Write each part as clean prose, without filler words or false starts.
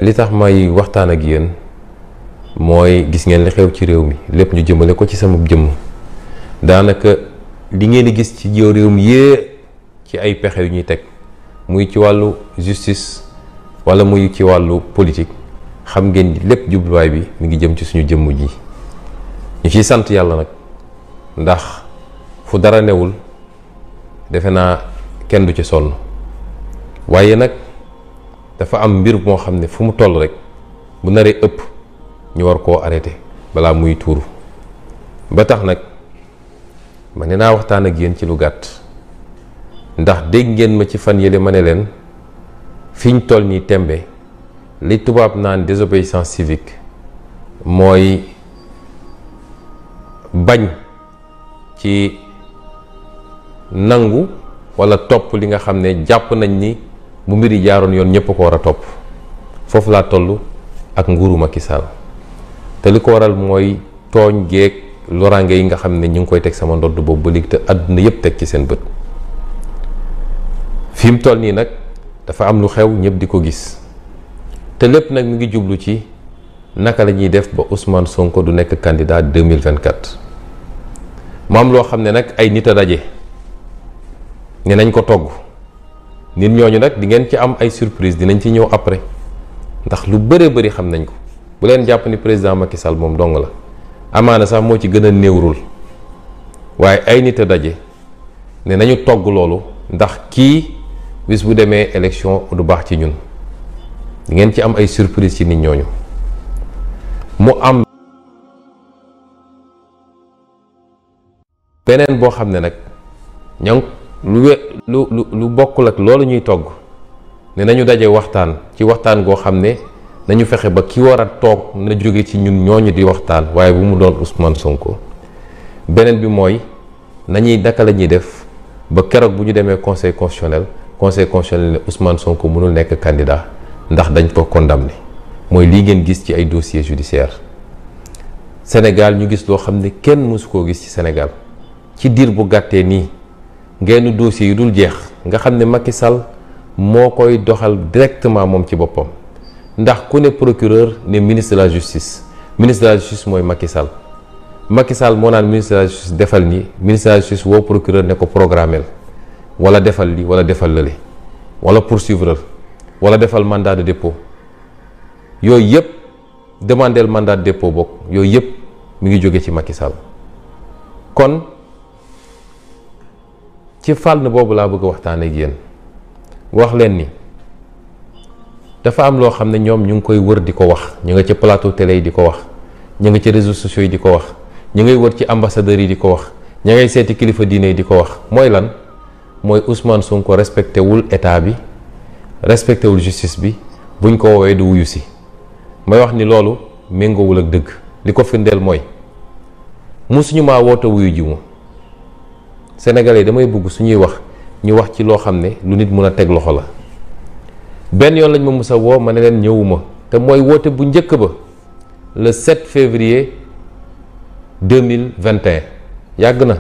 li tax may waxtaan ak yéen mooy gis ngeen li xew ci réew mi lépp ñu jëmale ko ci sama jëmm daanaka li ngeen di gis ci réew mi yee ci ay pexe yu ñuy teg muy ci wàllu justice wala muy ci wàllu politique xam ngeen lépp jubluwaay bi mi ngi jëm ci suñu jëmm ji ñu ciy sant yàlla nag ndax fu dara newul defe naa kenn du ci sonn waaye nag dafa am mbir moo xam ne fu mu toll rek bu naree ëpp ñu war koo arrêté balaa muy tuuru ba tax nag ma ne naa waxtaan ak yéen ci lu gàtt ndax dégg ngeen ma ci fan yële ma ne leen fiñ toll nii tembe li tubaab naan désobéissance civique mooy bañ ci nangu walla topp li nga xam ne jàpp nañ ni bu mbir yi jaaroon yoon ñëpp ko war a topp foofu laa toll ak nguuru Macky Sall te li ko waral mooy tooñ geeg loraange yi nga xam ne ñu ngi koy teg sama ndodd boobu ba léegi te àdduna yëpp teg ci seen bët fi mu toll nii nag dafa am lu xew ñëpp di ko gis te lépp nag mi ngi jublu ci naka la ñuy def ba Ousmane Sonko du nekk candidat 2024 mu am loo xam ne nag ay nit a daje ne nañ ko togg nit ñooñu nag di ngeen ci am ay surprise dinañ ci ñëw après ndax lu bëree bëri xam nañ ko bu leen jàpp ni président Macky Sall moom dong la amaana sax moo ci gën a néewrul waaye ay nit a daje ne nañu togg loolu ndax kii bis bu demee élection du baax ci ñun di ngeen ci am ay surprise ci nit ñooñu mu am beneen boo xam ne nag ña lu bokkul ak loolu ñuy togg ne nañu daje waxtaan ci waxtaan goo xam ne nañu fexe ba ki war a toog na jóge ci ñun ñooñu di waxtaan waaye bu mu doon Ousmane Sonko beneen bi mooy nañuy naka la ñuy def ba keroog bu ñu demee conseil constitutionnel ne Ousmane Sonko mënul nekk candidat ndax dañ ko condamné mooy lii ngeen gis ci ay dossier judiciaire Sénégal ñu gis loo xam ne kenn mësu koo gis ci Sénégal ci diir bu gàttee nii ngeen dossier yu dul jeex nga xam ne Macky Sall moo koy doxal directement moom ci boppam ndax ku ne procureur ne ministre de la justice mooy Macky Sall moo naan ministre de la justice defal nii ministre de la justice woo procureur ne ko programmel wala defal li wala defal lële wala poursuivre wala defal mandat de dépôt yooyu yëpp demandeel mandat de dépôt bokk yooyu yëpp mi ngi jóge ci Macky Sall kon ci fànn boobu laa bëgg a waxtaan ak yéen wax leen ni dafa am loo xam ne ñoom ñu ngi koy wër di ko wax ñu nga ci plateau télé yi di ko wax ñu nga ci réseaux sociaux yi di ko wax ñu ngay wër ci ambassadeurs yi di ko wax ñu ngay seeti kilifa diine yi di ko wax mooy lan mooy Ousmane Sonko respecté wul état bi respecté wul justice bi buñ ko woowee du wuyu si may wax ni loolu méngoowul ak dëgg li ko firndeel mooy musuñu maa woote wuyu ji ma Sénégalais damay bëgg suñuy wax ñu wax ci loo xam ne lu nit mun a teg loxo la benn yoon lañ ma mus a woo ma ne leen ñëwuma te mooy woote bu njëkk ba le 7 février 2021 yàgg na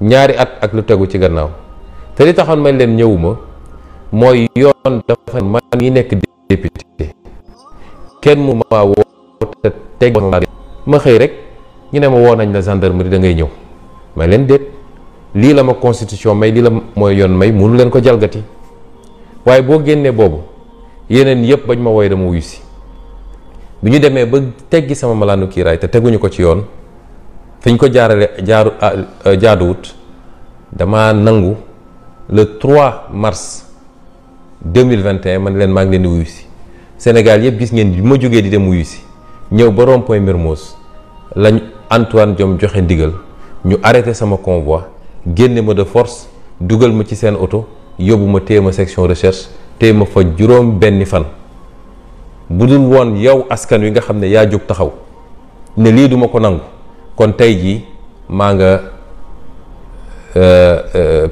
ñaari at ak lu tegu ci gannaaw te li taxoon may leen ñëwuma mooy yoon dafa man yi nekk député kenn mu ma woo te teg ma xëy rek ñu ne ma woo nañ la gendarmerie da ngay ñëw may leen déet lii la ma constitution may lii la mooy yoon may mënu leen ko jalgati waaye boo génnee boobu yeneen yëpp bañ ma woy dama wuyu si bi ñu demee ba teggi sama malaanu kiiraay te teguñu ko ci yoon fi ñu ko jaaduwut dama nangu le 3 mars 2021 man leen maa ngi leen di wuyu si Sénégal yëpp gis ngeen bi ma jógee di dem wuyu si ñëw ba rond-point Mermoz lañ Antoine Diome joxe ndigal ñu arrêté sama convoi génne ma de force dugal ma ci seen oto yóbbu ma téye ma section recherche téye ma fa juróom benni fan bu dul woon yow askan wi nga xam ne yaa jóg taxaw ne lii duma ko nangu kon tey jii maa nga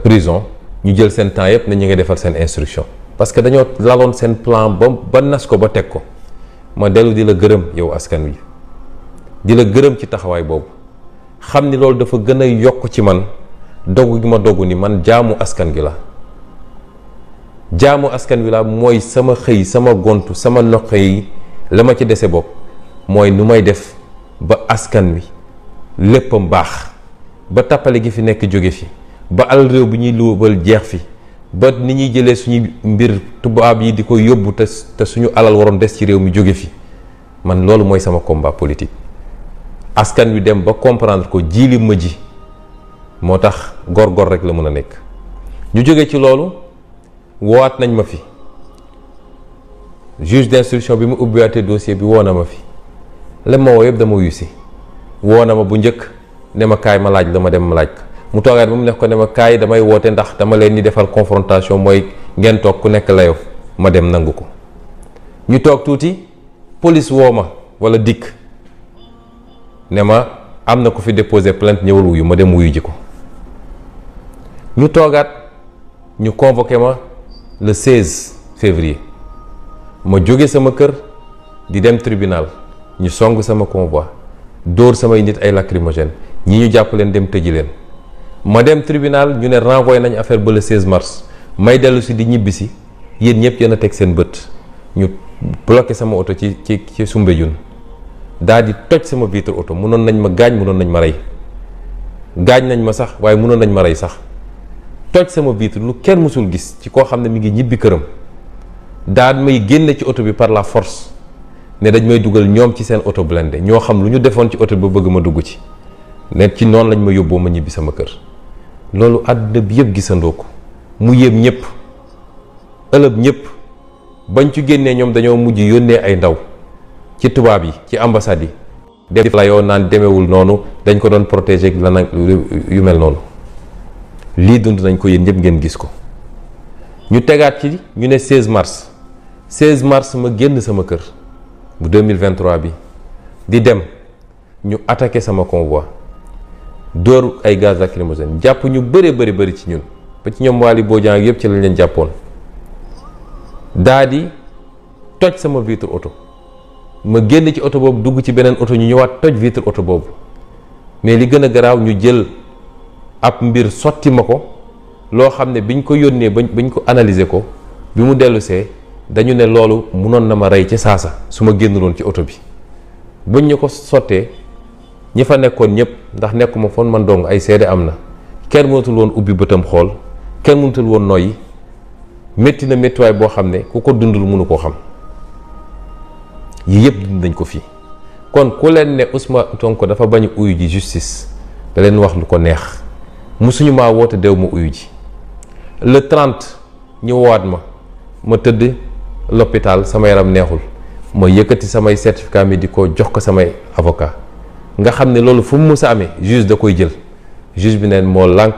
prison ñu jël seen temps yëpp ne ñu ngi defar seen instruction parce que dañoo laloon seen plan ba nas ko ba teg ko ma dellu di la gërëm yow askan wi di la gërëm ci taxawaay boobu xam ni loolu dafa gën a yokk ci man dogu gi ma dogu ni man jaamu askan gi la jaamu askan wi la mooy sama xëy sama gontu sama noq yi la ma ci dese bopp mooy nu may def ba askan wi léppam baax, ba tappale gi fi nekk jóge fi, ba alal réew bi ñuy luubal jeex fi, ba ni ñuy jëlee suñu mbir tubaab yi di ko yóbbu te suñu alal waroon des ci réew mi jóge fi. Man loolu mooy sama combat politique. Askan wi dem ba comprendre ko jiili ma ji moo tax góor-góor rek la mën a nekk. ñu jóge ci loolu woowaat nañ ma fi juge d'instruction bi mu ubbiwaatee dossier bi woo na ma fi lem ma woo yëpp dama wuyu si. woo na ma bu njëkk ne ma kaay ma laaj la ma dem ma laaj ko mu toogaat ba mu nekk ko ne ma kaay damay woote ndax dama leen di defal confrontation mooy ngeen toog ku nekk layoo ma dem nangu ko. ñu toog tuuti police woo ma wala dikk ne ma am na ku fi déposé plainte ñëwal wuyu ma dem wuyu ji ko. ñu toogaat ñu convoqué ma le 16 février ma jóge sama kër di dem tribunal ñu song sama convoi dóor samay nit ay lacrymogène ñi ñu jàpp leen dem tëji leen ma dem tribunal ñu ne renvoyé nañ affaire ba le 16 mars may dellu si di ñibbi si yéen ñëpp yéen a teg seen bët ñu bloqué sama oto ci Soumbédioune daal di toj sama vitre oto mënoon nañ ma gaañ mënoon nañ ma rey gaañ nañ ma sax waaye mënoon nañ ma rey sax toj sama vitre lu kenn mësul gis ci koo xam ne mi ngi ñibbi këram daal may génne ci oto bi par la force ne dañ may dugal ñoom ci seen oto blindé ñoo xam lu ñu defoon ci oto bi ba bëgg ma dugg ci ne ci noonu lañ ma yóbboo ma ñibbi sama kër. loolu àdduna bi yëpp gisandoo ko mu yéem ñëpp ëlëb ñëpp bañ ci génnee ñoom dañoo mujj yónnee ay ndaw ci tubaab yi ci ambassade yi def la yoo naan demewul noonu dañ ko doon protéger la nag yu mel noonu. lii dund nañ ko yéen ñëpp ngeen gis ko. ñu tegaat ci ñu ne 16 mars ma génn sama kër bu 2023 bi di dem ñu attaqué sama convoi dóor ay gaz lacrymogène jàpp ñu bëri ci ñun ba ci ñoom Waly Bodian ak yëpp ci lañ leen jàppoon daa di toj sama vitre oto ma génn ci oto boobu dugg ci beneen oto ñu ñëwaat toj vitre oto boobu mais li gën a garaaw ñu jël ab mbir sotti ma ko loo xam ne biñ ko yónnee bañ ko analyser ko bi mu dellusee dañu ne loolu munoon na ma rey ci saasa su ma génnuloon ci oto bi buñ ñu ko sottee ñi fa nekkoon ñëpp ndax nekkuma foon man dong ay seede am na kenn mënatul woon ubbi bëtam xool kenn mënatul woon noyyi métti na méttiwaay boo xam ne ku ko dundul mënu koo xam yii yëpp dund nañ ko fii. kon ku leen ne Ousmane Sonko dafa bañ uyu ji justice da leen wax lu ko neex musuñu maa woote dew ma uyu ji le 30 ñu woowaat ma tëdd l'hôpital sama yaram neexul ma yëkkati samay certificat médicaux jox ko samay avocat nga xam ne loolu fu mu mës a amee juge da koy jël juge bi neen moo lànk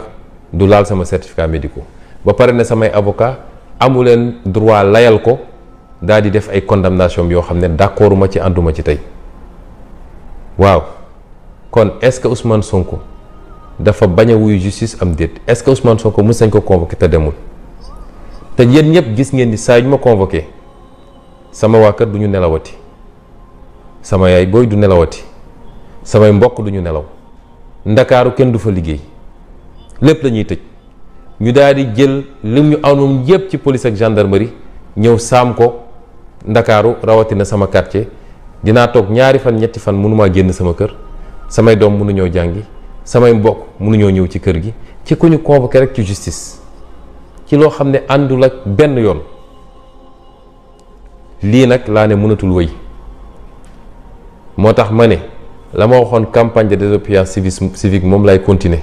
du laal sama certificat médicaux ba pare ne samay avocat amu leen droit layal ko daal di def ay condamnation yoo xam ne d'accorduma ci ànduma ci tey. waaw kon est-ce que Ousmane Sonko dafa bañ a wuyu justice am déet est-ce que Ousmane Sonko mës nañ ko convoqué te demul te yéen ñëpp gis ngeen ni saa yu ma convoqué sama waa kër du ñu nelawati sama yaay booy du nelawati samay mbokk du ñu nelaw ndakaaru kenn du fa liggéey lépp la ñuy tëj ñu daal di jël lim ñu amoon yépp ci police ak gendarmerie ñëw saam ko ndakaaru rawatina sama quartier. dinaa toog ñaari fan ñetti fan mënumaa génn sama kër samay doom mënuñoo jàngi samay mbokk mënuñoo ñëw ci kër gi ci ku ñu convoqué rek ci justice ci loo xam ne àndul ak benn yoon lii nag laa ne mënatul wëy moo tax ma ne la ma waxoon campagne de désobéissance civique moom lay continuer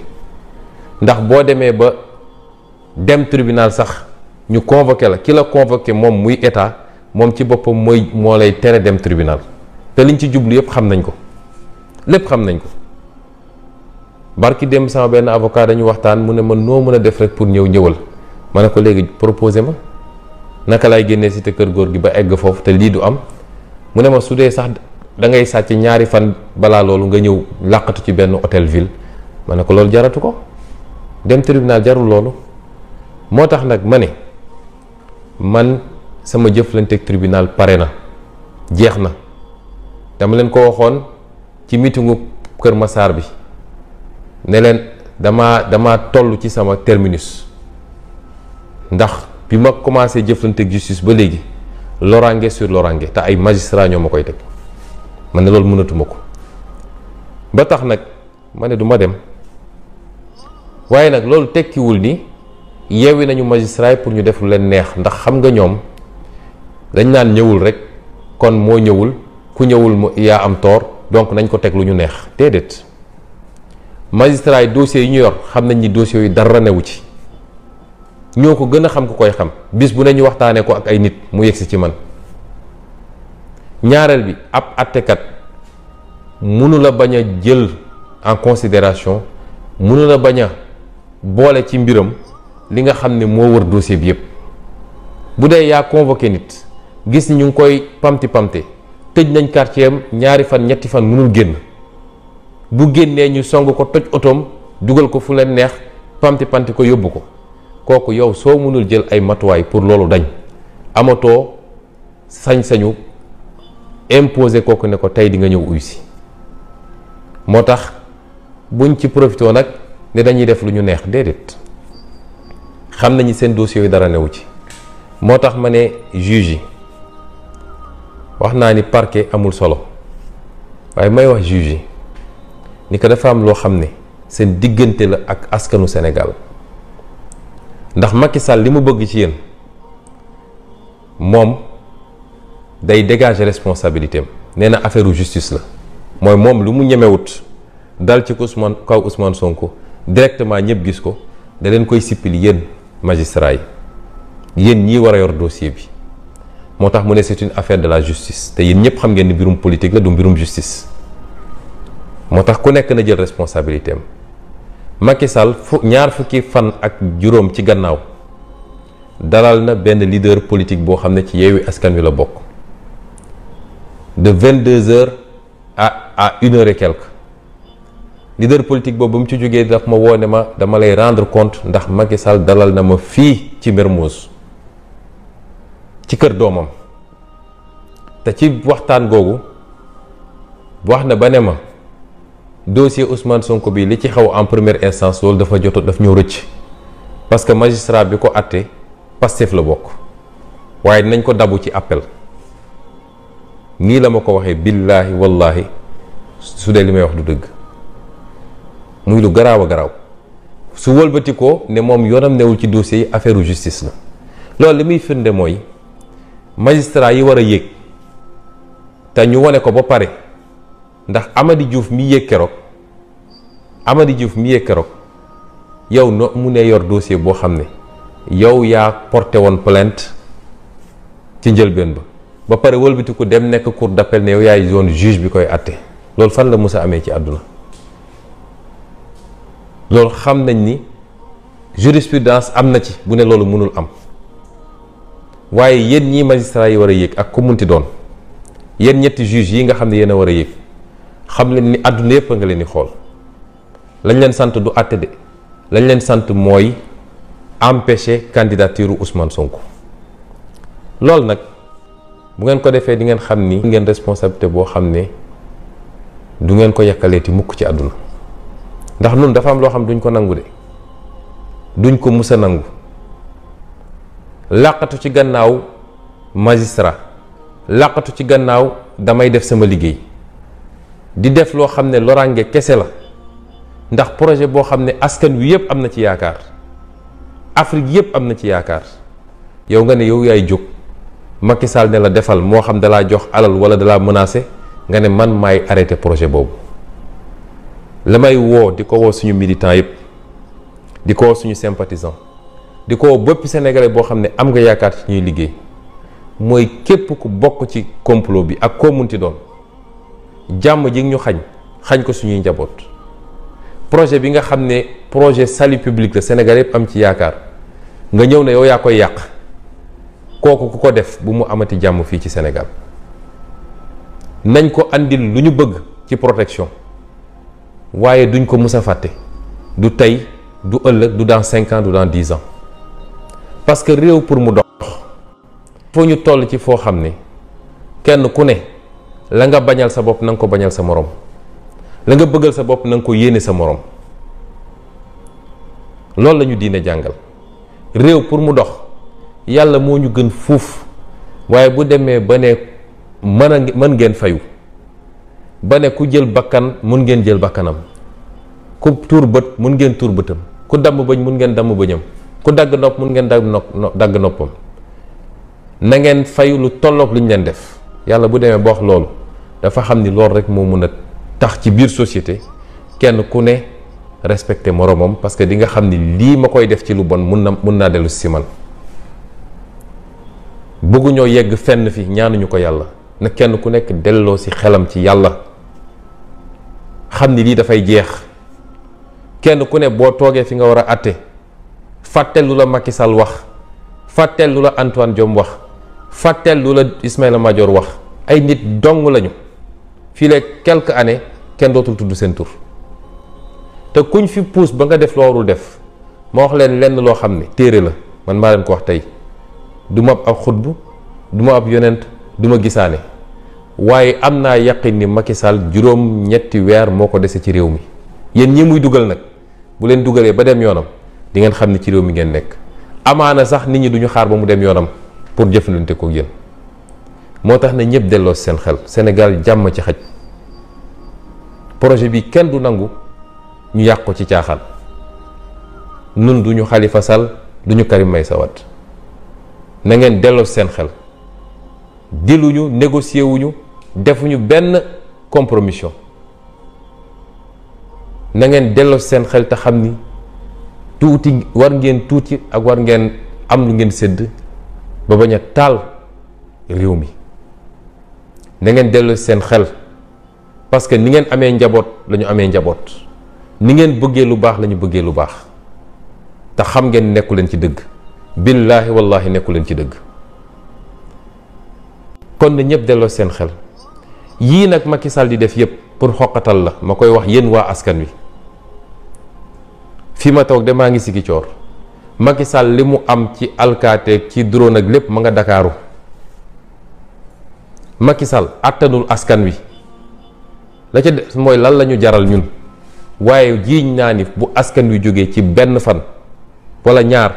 ndax boo demee ba dem tribunal sax ñu convoqué la ki la convoqué moom muy état moom ci boppam moo lay tere dem tribunal te liñ ci jublu yëpp xam nañ ko lépp xam nañ ko barki dem sama benn avocat dañu waxtaan mu ne ma noo mën a def rek pour ñëwal ma ne ko léegi proposé ma naka lay génnee cité kër góor gi ba egg foofu te lii du am mu ne ma su dee sax da ngay sàcc ñaari fan balaa loolu nga ñëw làqatu ci benn hôtel ville ma ne ko loolu jaratu ko dem tribunal jarul loolu moo tax nag ma ne man sama jëflanteeg tribunal pare na jeex na dama leen ko waxoon ci meetingu Kër Massar bi ne leen dama toll ci sama terminus ndax bi ma commencé jëflante ak justice ba léegi loraange sur loraange te ay magistrat ñoo ma koy teg man ne loolu mënatuma ko ba tax nag ma ne du ma dem waaye nag loolu tekkiwul ni yeewi nañu magistrat yi pour ñu def lu leen neex ndax xam nga ñoom dañ naan ñëwul rek kon moo ñëwul ku ñëwul yaa am tort donc nañ ko teg lu ñu neex déedéet magistrat yi dossiers yi ñu yor xam nañ ni dossiers yi dara newu ci ñoo ko gën a xam ko koy xam bis bu ne ñu waxtaanee ko ak ay nit mu yegsi ci man ñaareel bi ab attekat mënu la bañ a jël en considération mënu la bañ a boole ci mbiram li nga xam ne moo wër dossier bi yépp bu dee yaa convoqué nit gis ni ñu ngi koy pamti tëj nañ quartier am ñaari fan ñetti fan mënul génn bu génnee ñu song ko toj otoom dugal ko fu leen neex pamti ko yóbbu ko kooku yow soo mënul jël ay matuwaay pour loolu dañ amatoo sañ-sañu imposer kooku ne ko tey di nga ñëw uy si moo tax buñ ci profité nag ne dañuy def lu ñu neex déedéet xam nañu seen dossier yi dara newu ci moo tax ma ne juge yi wax naa ni parquet amul solo waaye may wax juge yi ni ko dafa am loo xam ne seen diggante la ak askanu Sénégal ndax Macky Sall li mu bëgg ci yéen moom day dégager responsabilité am nee na affaire justice la mooy moom lu mu ñemewut dal ci kaw Ousmane Sonko directement ñëpp gis ko da leen koy sippili yéen magistrat yi yéen ñii war a yor dossier bi moo tax mu ne c'est une affaire de la justice te yéen ñëpp xam ngeen ni mbirum politique la du mbirum justice moo tax ku nekk na jël responsabilité am Macky Sall ñaar fukki fan ak juróom ci gannaaw dalal na benn leader politique boo xam ne ci Yewwi Askan Wi la bokk de 22h à 1h et quelque leader politique boobu ba mu ci jógee daf ma woo ne ma dama lay rendre compte ndax Macky Sall dalal na ma fii ci Mermoz ci kër doomam te ci waxtaan googu wax na ba ne ma dossier Ousmane Sonko bi li ci xaw en première instance loolu dafa joto daf ñëw rëcc parce que magistrat bi ko àtte Pastef la bokk waaye dinañ ko dabu ci appel nii la ma ko waxee billaahi wallaahi su dee li may wax du dëgg muy lu garaaw a garaaw su wëlbati ko ne moom yoonam newul ci dossier yi affaire justice la loolu li muy firnde mooy magistrat yi war a yéeg te ñu wane ko ba pare ndax Amady Diouf mi yéeg keroog yow no mu ne yor dossier boo xam ne yow yaa porté woon plainte ci njëlbeen ba pare wëlbati ko dem nekk cour d'appel ne yow yaay zone juge bi koy àtte loolu fan la mës a amee ci àdduna loolu xam nañ ni jurisprudence am na ci bu ne loolu mënul am waaye yéen ñii magistrat yi war a yéeg ak ku munti doon yéen ñetti juge yi nga xam ne yéen a war a yéeg xam leen ni àdduna yépp a nga leen di xool lañ leen sant du àtte de lañ leen sant mooy empêcher candidature Ousmane Sonko loolu nag bu ngeen ko defee di ngeen xam ni ngeen responsabilité boo xam ne du ngeen ko yàkkaleeti mukk ci àdduna ndax nun dafa am loo xam duñ ko nangu de duñ ko mus a nangu làqatu ci gannaaw magistrat làqatu ci gannaaw damay def sama liggéey di def loo xam ne loraange kese la ndax projet boo xam ne askan wi yëpp am na ci yaakaar Afrique yëpp am na ci yaakaar yow nga ne yow yaay jóg Macky Sall ne la defal moo xam dalaa jox alal wala dalaa menacé nga ne man maay arrêté projet boobu la may woo di ko woo suñu militant yëpp di ko woo suñu sympathisant di ko woo bépp sénégalais boo xam ne am nga yaakaar ci ñuy liggéey mooy képp ku bokk ci complot bi ak koo munti doon jàmm ji ñu xañ ko suñuy njaboot projet bi nga xam ne projet salut public la Sénégal yëpp am ci yaakaar nga ñëw ne yow yaa koy yàq kooku ku ko def bu mu amati jàmm fii ci Sénégal nañ ko andil lu ñu bëgg ci protection waaye duñ ko mus a fàtte du tey du ëllëg du dans 5 ans du dans 10 ans parce que réew pour mu dox foo ñu toll ci foo xam ne kenn ku ne la nga bañal sa bopp na nga ko bañal sa morom la nga bëggal sa bopp na nga ko yéene sa morom loolu la ñu diine jàngal réew pour mu dox yàlla moo ñu gën fuuf waaye bu demee ba ne mën ngeen fayu ba ne ku jël bakkan mun ngeen jël bakkanam, ku tuur bët mun ngeen tuur bëtam, ku damm bëñ mun ngeen damm bëñam, ku dagg nopp mun ngeen dagg noppam, na ngeen fayu lu tolloog lu ñu leen def. yàlla bu demee ba wax loolu dafa xam ni loolu rek moo mun a tax ci biir société kenn ku ne respecté moromam, parce que di nga xam ni lii ma koy def ci lu bon mun naa dellu si man. bëgguñoo yegg fenn fi ñaanuñu ko yàlla, na kenn ku nekk delloo si xelam ci yàlla xam ni lii dafay jeex. kenn ku ne boo toogee fi nga war a àtte fàtteel lu la Macky Sall wax, fàtteel lu la Antoine Diome wax, fàtteel lu la Ismaïla Madior wax. ay nit dong lañu fii léegi quelques années kenn dootul tudd seen tur te kuñ fi puus ba nga def loo warul def. ma wax leen lenn loo xam ne téere la, man maa leen ko wax tey. du ma ab xutbu, du ma ab yonent, du ma gisaane, waaye am naa yaqin ni Macky Sall juróom-ñetti weer moo ko dese ci réew mi. yéen ñi muy dugal nag bu leen dugalee ba dem yoonam di ngeen xam ni ci réew mi ngeen nekk. amaana sax nit ñi duñu xaar ba mu dem yoonam pour jëflante ko yéen. moo tax na ñëpp delloo seen xel. Sénégal jàmm ci xaj. projet bi kenn du nangu ñu yàq ko ci caaxaan. nun duñu Khalifa Sall duñu Karim Meïssa Wade. na ngeen delloo seen xel. diluñu, négocier wuñu, defuñu benn compromission. na ngeen delloo seen xel te xam ni tuuti war ngeen tuuti ak war ngeen am lu ngeen sédd ba bañ a taal réew mi. na ngeen delloo seen xel parce que ni ngeen amee njaboot la ñu amee njaboot, ni ngeen bëggee lu baax la ñu bëggee lu baax te xam ngeen nekku leen ci dëgg. billaahi wallaahi nekku leen ci dëgg. kon na ñëpp delloo seen xel. yii nag Macky Sall di def yëpp pour xoqatal la, ma koy wax yéen waa askan wi. fi ma toog de maa ngi sigi coor. Macky Sall li mu am ci alkaate ci drone ak lépp ma nga Dakaaru. Macky Sall àttanul askan wi. la ca des mooy lan la ñu jaral ñun. waaye jiiñ naa ni bu askan wi jógee ci benn fan wala ñaar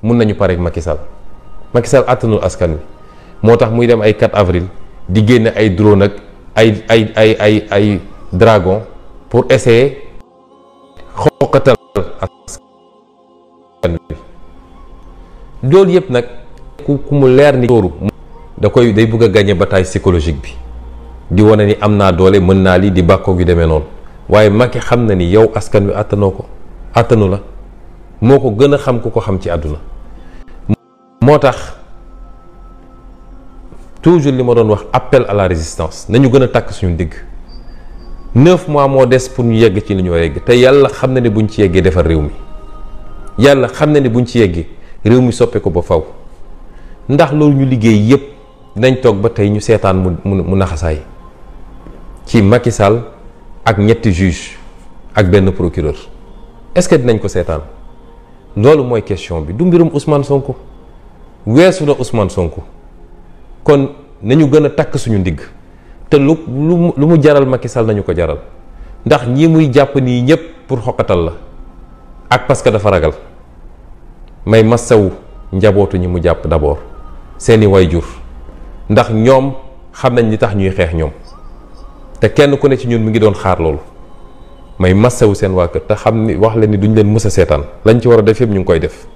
mun nañu pare Macky Sall. Macky Sall àttanul askan wi moo tax muy dem ay 4 avril di génne ay drone ak ay dragon pour essayer xoqatal askan wi. loolu yëpp nag ku mu leer ni tóoru day bëgg a gagner bataille psychologique bi di wane ni am naa doole mën naa lii di bàkkoog yu demee noonu. waaye Macky xam na ni yow askan wi àttanu la moo ko gën a xam ku ko xam ci àdduna. moo tax toujours li ma doon wax appel à la résistance nañu gën a takk suñu ndigg. 9 mois moo des pour ñu yegg ci li ñu war a yegg te yàlla xam na ne buñ ci yeggee defar réew mi. yàlla xam na ne buñ ci yeggee réew mi soppe ko ba faw. ndax loolu ñu liggéey yépp dinañ toog ba tey ñu seetaan mu naxasaay ci Macky Sall ak ñetti juge ak benn procureur. est-ce que dinañ ko seetaan? loolu mooy question bi. du mbirum Ousmane Sonko, weesu na Ousmane Sonko. kon nañu gën a takk suñu ndigg te lu mu jaral Macky Sall nañu ko jaral ndax ñi muy jàpp nii ñëpp pour xoqatal la ak parce que dafa ragal. may massawu njabootu ñi mu jàpp d'abord seeni wayjur ndax ñoom xam nañ li tax ñuy xeex ñoom te kenn ku ne ci ñun mu ngi doon xaar loolu. may massawu seen waa kër te xam ni wax leen ni duñ leen mës a seetaan lañ ci war a def yëpp ñu ngi koy def.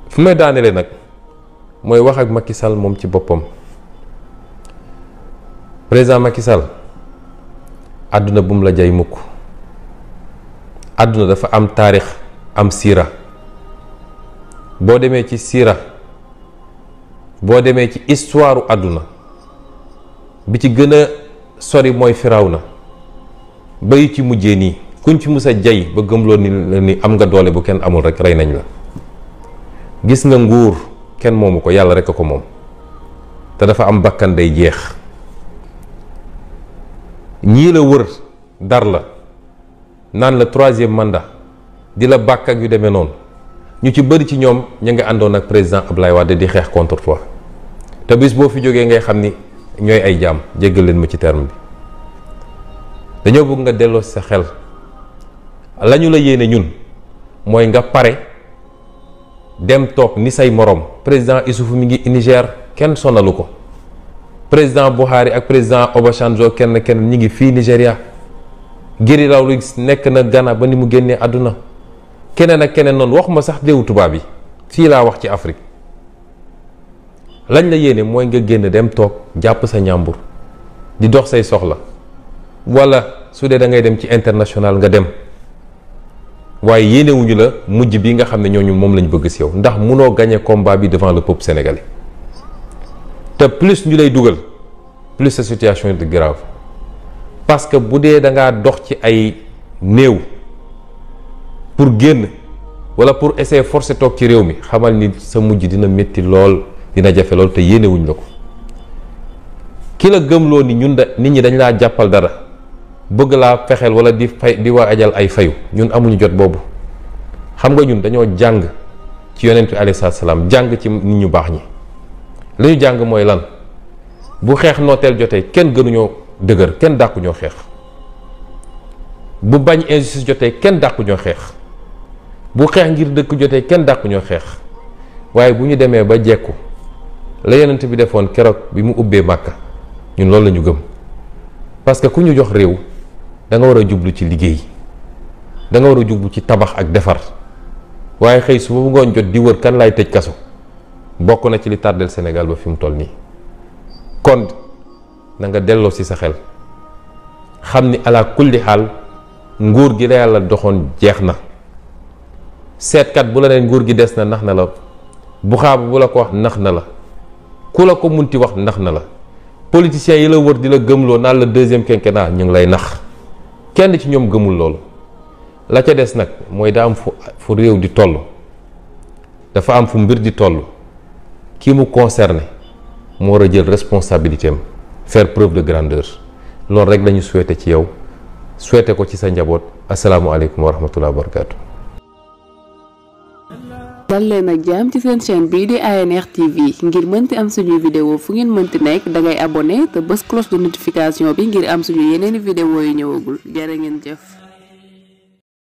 fu may daanelee nag mooy wax ak Macky Sall moom ci boppam. président Macky Sall àdduna bu mu la jay mukk. àdduna dafa am taarix am siira. boo demee ci siira boo demee ci histoire àdduna bi ci gën a sori mooy Firawna ba yu ci mujjee nii kuñ ci mus a jay ba gëmloo ni am nga doole bu kenn amul rek rey nañ la. gis nga nguur kenn moomu ko, yàlla rek a ko moom te dafa am bakkan day jeex. ñii la wër dar la naan la 3e mandat di la bàkk ak yu demee noonu ñu ci bëri ci ñoom ñu ngi àndoon ak président Ablaye Wade di xeex contre toi te bis boo fi jógee ngay xam ni ñooy ay jaam, jéggal leen ma ci terme bi. dañoo bëgg nga delloo sa xel la ñu la yéene ñun mooy nga pare dem toog ni say morom. président Issoufou mi ngi Niger kenn sonalu ko, président Buhari ak président Obasanjo kenn ñi ngi fii Nigéria. Guy Rawlings nekk na Ghana ba ni mu génnee àdduna, keneen ak keneen noonu, waxuma sax réewu tubaab yi, fii laa wax ci Afrique. lañ la yéene mooy nga génn dem toog jàpp sa ñàmbur di dox say soxla, wala su dee da ngay dem ci international nga dem, waaye yéenewuñu la mujj bi nga xam ne ñooñu moom lañ bëgg si yow, ndax munoo gagner combat bi devant le peuple sénégalais. te plus ñu lay dugal plus sa situation est grave, parce que bu dee da ngaa dox ci ay néew pour génn wala pour essayer forcer toog ci réew mi, xamal ni sa mujj dina métti lool, dina jafe lool, te yéenewuñ la ko. ki la gëmloo ni nit ñi dañ laa jàppal dara bëgg laa fexeel wala di waajal ay fayu, ñun amuñu jot boobu. xam nga ñun dañoo jàng ci yonent bi alayhi salaam, jàng ci nit ñu baax ñi. li ñu jàng mooy lan? bu xeex nooteel jotee kenn gënuñoo dëgër, kenn dàquñoo xeex. bu bañ injustice jotee kenn dàquñoo xeex. bu xeex ngir dëkk jotee kenn dàquñoo xeex. waaye bu ñu demee ba jekku la yonent bi defoon keroog bi mu ubbee Màkka, ñun loolu la ñu gëm. parce que ku ñu jox réew da nga war a jublu ci liggéey, da nga war a jublu ci tabax ak defar, waaye xëy su bu ngoon jot di wër kan laay tëj kaso bokk na ci li tardel Sénégal ba fi mu toll nii. kon na nga delloo ci sa xel xam ni ala kulli xaal nguur gi la yàlla doxoon jeex na. seetkat bu la neen nguur gi des na nax na la, bu xaaba bu la ko wax nax na la, ku la ko munti wax nax na la. politiciens yi la wër di la gëmloo naan la deuxième quinquennat ñu ngi lay nax, kenn ci ñoom gëmul loolu. la ca des nag mooy daa am fu réew di toll, dafa am fu mbir di toll, kii mu concerné moo war a jël responsabilité am, faire preuve de grandeur. loolu rek lañu souhaité ci yow, souhaité ko ci sa njaboot. asalaamualeykum wa rahmatulah wa barakaatu. dal leen ak jàmm ci seen chaîne bii di ANR TV ngir mënti am suñuy vidéo fu ngeen mënti nekk dangay abonné te bës cloche de notification bi ngir am suñu yeneeni vidéo yu ñëwagul. jërë ngeen jëf.